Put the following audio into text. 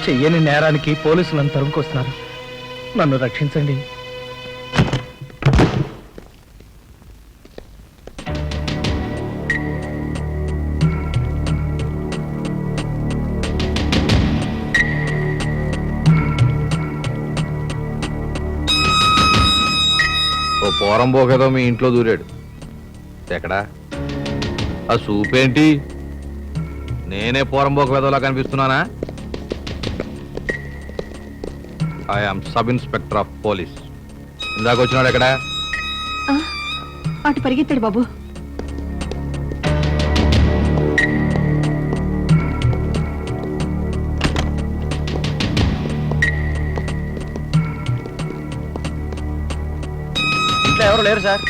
చెయ్యని నేరానికి పోలీసులను తరుముకొస్తున్నారు. నన్ను రక్షించండి. ఓ పోరం పోకేదో మీ ఇంట్లో దూరాడు. ఎక్కడా ఆ సూపేంటి? నేనే పోరం పోక వెదోలా కనిపిస్తున్నానా? I'm sub inspector of police. ఇందాక వచ్చినాడు ఎక్కడా? అటు పరిగెత్తాడు బాబు. ఇంట్లో ఎవరు లేరు సార్.